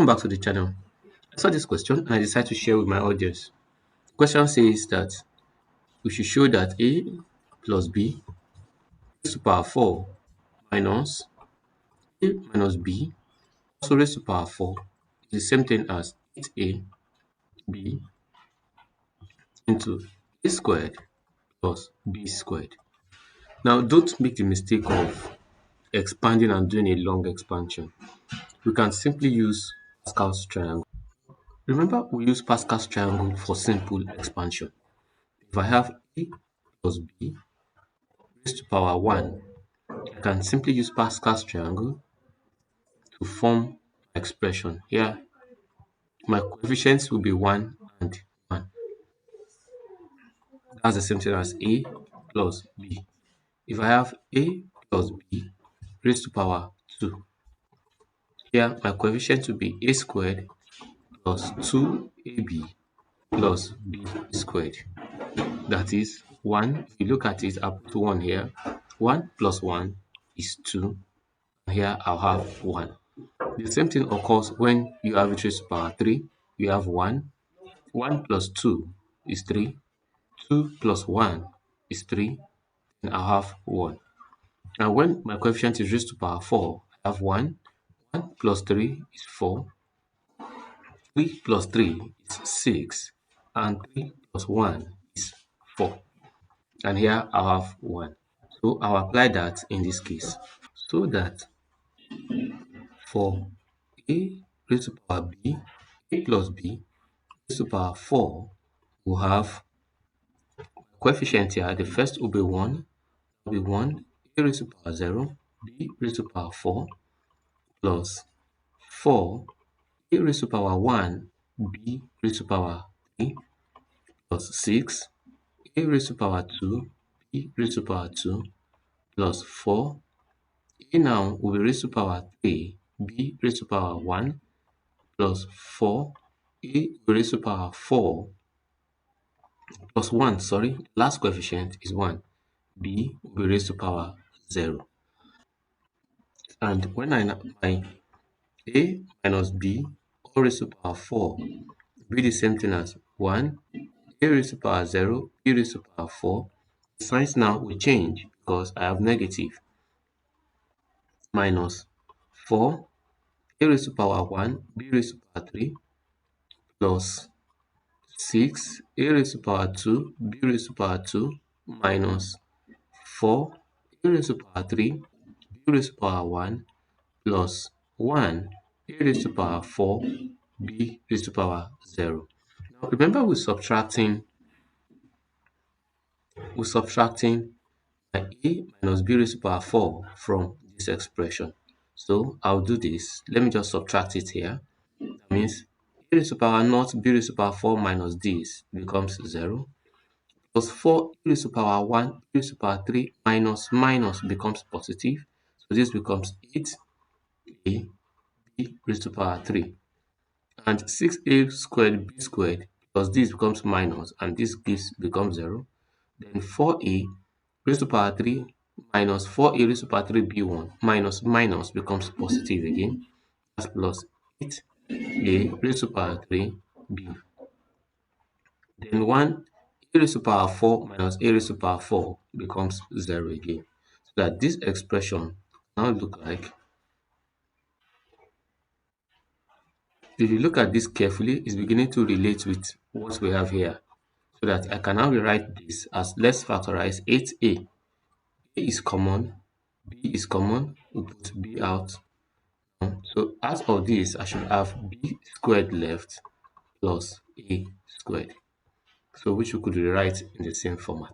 Welcome back to the channel. I saw this question and I decided to share with my audience. The question says that we should show that a plus b raised to power 4 minus a minus b also raised to power 4 is the same thing as 8ab into a squared plus b squared. Now don't make the mistake of expanding and doing a long expansion. We can simply use Pascal's triangle. Remember, we use Pascal's triangle for simple expansion. If I have a plus b raised to power 1, I can simply use Pascal's triangle to form expression. Here, my coefficients will be 1 and 1. That's the same thing as a plus b. If I have a plus b raised to power 2, here my coefficient will be a squared plus 2ab plus b squared. That is 1. If you look at it, I'll put 1 here. 1 plus 1 is 2. Here I'll have 1. The same thing occurs when you have it raised to power 3. You have 1. 1 plus 2 is 3. 2 plus 1 is 3. And I'll have 1. Now when my coefficient is raised to power 4, I have 1. 1 plus 3 is 4. 3 plus 3 is 6. And 3 plus 1 is 4. And here I'll have 1. So I'll apply that in this case. So that for a raised to power b, a plus b raised to power 4 will have coefficient here. The first will be 1, will be 1, a raised to power 0, b raised to power 4, plus 4, a raised to power 1, b raised to power 3, plus 6, a raised to power 2, b raised to power 2, plus 4, a now will be raised to power 3, b raised to power 1, plus 4, a will be raised to power 4, plus 1, sorry, last coefficient is 1, b will be raised to power 0. And when my a minus b all raised to power 4 will be the same thing as 1, a raised to power 0, b raised to power 4. The signs now will change because I have negative, minus 4, a raised to power 1, b raised to power 3, plus 6, a raised to power 2, b raised to power 2, minus 4, a raised to power 3, b raised to power 1, plus 1, a raised to power 4, b raised to power 0. Now remember we're subtracting a minus b raised to power 4 from this expression. So I'll do this. Let me just subtract it here. That means a raised to power naught, b raised to power 4 minus this becomes 0. Plus 4 e raised to power 1, e raised to power 3 minus minus becomes positive. So this becomes 8a b raised to power 3. And 6a squared b squared plus this becomes minus and this becomes 0. Then 4a raised to power 3 minus 4a raised to power 3 b1 minus minus becomes positive again. That's plus 8a raised to power 3 b. Then 1 a raised to power 4 minus a raised to power 4 becomes 0 again. So that this expression now look like, if you look at this carefully, it's beginning to relate with what we have here. So that I can now rewrite this as, let's factorize 8a. A is common, b is common, we put b out. So out of this, I should have b squared left plus a squared. So which we could rewrite in the same format.